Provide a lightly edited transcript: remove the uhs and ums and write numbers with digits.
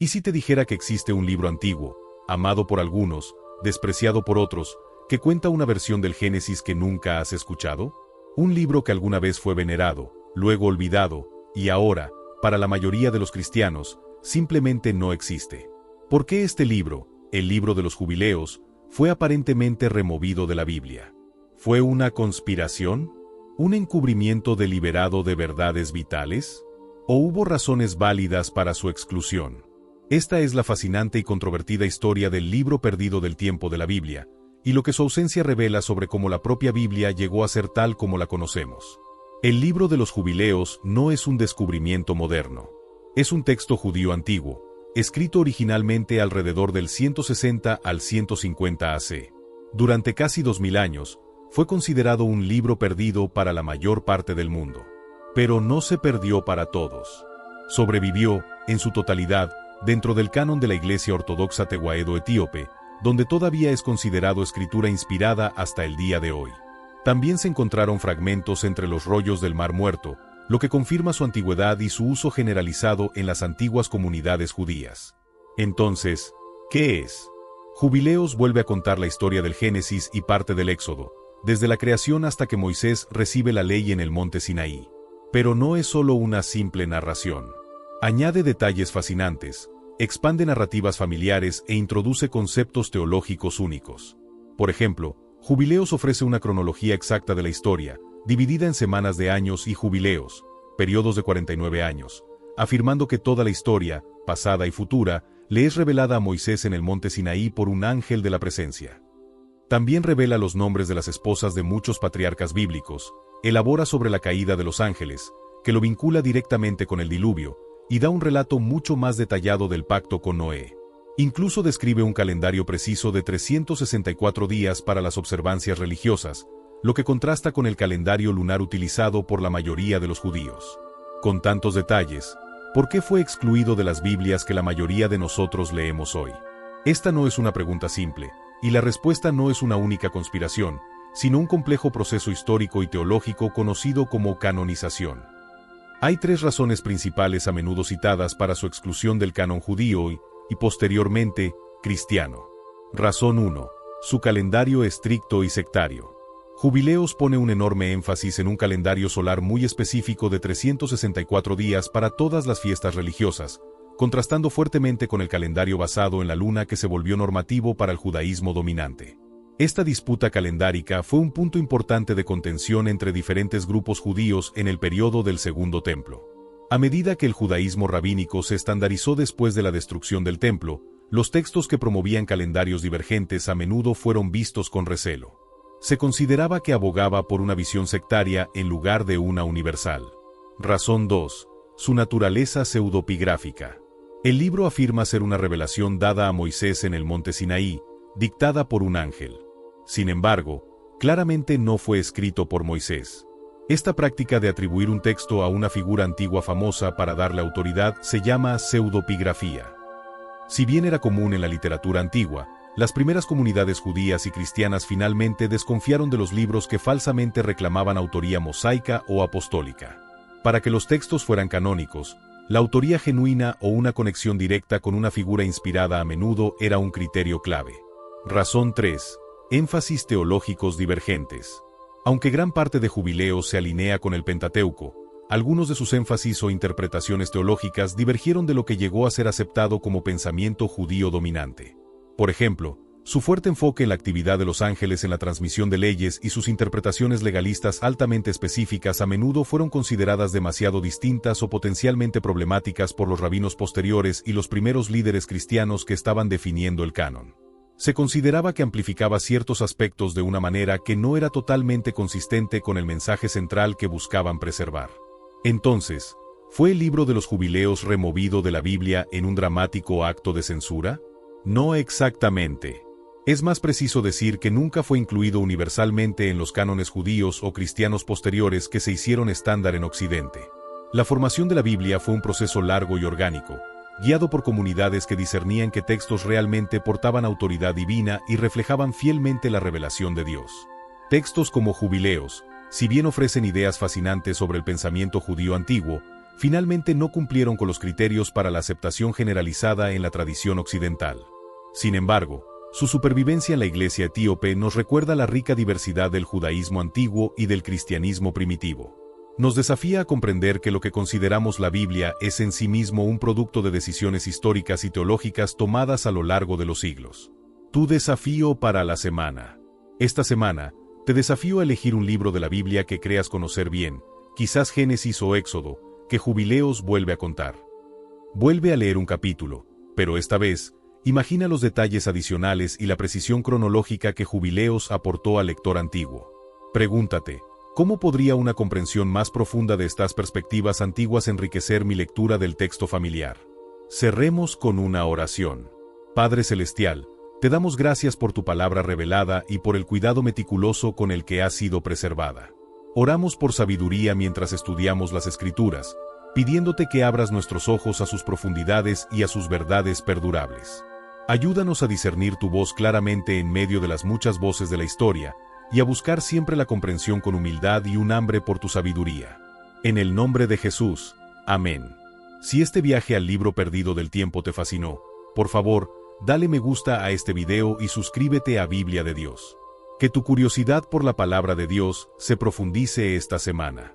¿Y si te dijera que existe un libro antiguo, amado por algunos, despreciado por otros, que cuenta una versión del Génesis que nunca has escuchado? Un libro que alguna vez fue venerado, luego olvidado, y ahora, para la mayoría de los cristianos, simplemente no existe. ¿Por qué este libro, el libro de los Jubileos, fue aparentemente removido de la Biblia? ¿Fue una conspiración? ¿Un encubrimiento deliberado de verdades vitales? ¿O hubo razones válidas para su exclusión? Esta es la fascinante y controvertida historia del libro perdido del tiempo de la Biblia, y lo que su ausencia revela sobre cómo la propia Biblia llegó a ser tal como la conocemos. El libro de los Jubileos no es un descubrimiento moderno. Es un texto judío antiguo, escrito originalmente alrededor del 160 al 150 AC. Durante casi 2000 años, fue considerado un libro perdido para la mayor parte del mundo. Pero no se perdió para todos. Sobrevivió, en su totalidad, dentro del canon de la Iglesia Ortodoxa Tewahedo-Etíope, donde todavía es considerado escritura inspirada hasta el día de hoy. También se encontraron fragmentos entre los rollos del Mar Muerto, lo que confirma su antigüedad y su uso generalizado en las antiguas comunidades judías. Entonces, ¿qué es? Jubileos vuelve a contar la historia del Génesis y parte del Éxodo, desde la creación hasta que Moisés recibe la ley en el monte Sinaí. Pero no es solo una simple narración. Añade detalles fascinantes, expande narrativas familiares e introduce conceptos teológicos únicos. Por ejemplo, Jubileos ofrece una cronología exacta de la historia, dividida en semanas de años y jubileos, periodos de 49 años, afirmando que toda la historia, pasada y futura, le es revelada a Moisés en el monte Sinaí por un ángel de la presencia. También revela los nombres de las esposas de muchos patriarcas bíblicos, elabora sobre la caída de los ángeles, que lo vincula directamente con el diluvio, y da un relato mucho más detallado del pacto con Noé. Incluso describe un calendario preciso de 364 días para las observancias religiosas, lo que contrasta con el calendario lunar utilizado por la mayoría de los judíos. Con tantos detalles, ¿por qué fue excluido de las Biblias que la mayoría de nosotros leemos hoy? Esta no es una pregunta simple, y la respuesta no es una única conspiración, sino un complejo proceso histórico y teológico conocido como canonización. Hay tres razones principales a menudo citadas para su exclusión del canon judío y posteriormente, cristiano. Razón 1. Su calendario estricto y sectario. Jubileos pone un enorme énfasis en un calendario solar muy específico de 364 días para todas las fiestas religiosas, contrastando fuertemente con el calendario basado en la luna que se volvió normativo para el judaísmo dominante. Esta disputa calendárica fue un punto importante de contención entre diferentes grupos judíos en el periodo del Segundo Templo. A medida que el judaísmo rabínico se estandarizó después de la destrucción del templo, los textos que promovían calendarios divergentes a menudo fueron vistos con recelo. Se consideraba que abogaba por una visión sectaria en lugar de una universal. Razón 2. Su naturaleza pseudopigráfica. El libro afirma ser una revelación dada a Moisés en el monte Sinaí, dictada por un ángel. Sin embargo, claramente no fue escrito por Moisés. Esta práctica de atribuir un texto a una figura antigua famosa para darle autoridad se llama pseudopigrafía. Si bien era común en la literatura antigua, las primeras comunidades judías y cristianas finalmente desconfiaron de los libros que falsamente reclamaban autoría mosaica o apostólica. Para que los textos fueran canónicos, la autoría genuina o una conexión directa con una figura inspirada a menudo era un criterio clave. Razón 3. Énfasis teológicos divergentes. Aunque gran parte de Jubileos se alinea con el Pentateuco, algunos de sus énfasis o interpretaciones teológicas divergieron de lo que llegó a ser aceptado como pensamiento judío dominante. Por ejemplo, su fuerte enfoque en la actividad de los ángeles en la transmisión de leyes y sus interpretaciones legalistas altamente específicas a menudo fueron consideradas demasiado distintas o potencialmente problemáticas por los rabinos posteriores y los primeros líderes cristianos que estaban definiendo el canon. Se consideraba que amplificaba ciertos aspectos de una manera que no era totalmente consistente con el mensaje central que buscaban preservar. Entonces, ¿fue el libro de los Jubileos removido de la Biblia en un dramático acto de censura? No exactamente. Es más preciso decir que nunca fue incluido universalmente en los cánones judíos o cristianos posteriores que se hicieron estándar en Occidente. La formación de la Biblia fue un proceso largo y orgánico, guiado por comunidades que discernían qué textos realmente portaban autoridad divina y reflejaban fielmente la revelación de Dios. Textos como Jubileos, si bien ofrecen ideas fascinantes sobre el pensamiento judío antiguo, finalmente no cumplieron con los criterios para la aceptación generalizada en la tradición occidental. Sin embargo, su supervivencia en la Iglesia etíope nos recuerda la rica diversidad del judaísmo antiguo y del cristianismo primitivo. Nos desafía a comprender que lo que consideramos la Biblia es en sí mismo un producto de decisiones históricas y teológicas tomadas a lo largo de los siglos. Tu desafío para la semana. Esta semana, te desafío a elegir un libro de la Biblia que creas conocer bien, quizás Génesis o Éxodo, que Jubileos vuelve a contar. Vuelve a leer un capítulo, pero esta vez, imagina los detalles adicionales y la precisión cronológica que Jubileos aportó al lector antiguo. Pregúntate, ¿cómo podría una comprensión más profunda de estas perspectivas antiguas enriquecer mi lectura del texto familiar? Cerremos con una oración. Padre Celestial, te damos gracias por tu palabra revelada y por el cuidado meticuloso con el que ha sido preservada. Oramos por sabiduría mientras estudiamos las Escrituras, pidiéndote que abras nuestros ojos a sus profundidades y a sus verdades perdurables. Ayúdanos a discernir tu voz claramente en medio de las muchas voces de la historia y a buscar siempre la comprensión con humildad y un hambre por tu sabiduría. En el nombre de Jesús, amén. Si este viaje al libro perdido del tiempo te fascinó, por favor, dale me gusta a este video y suscríbete a Biblia de Dios. Que tu curiosidad por la palabra de Dios se profundice esta semana.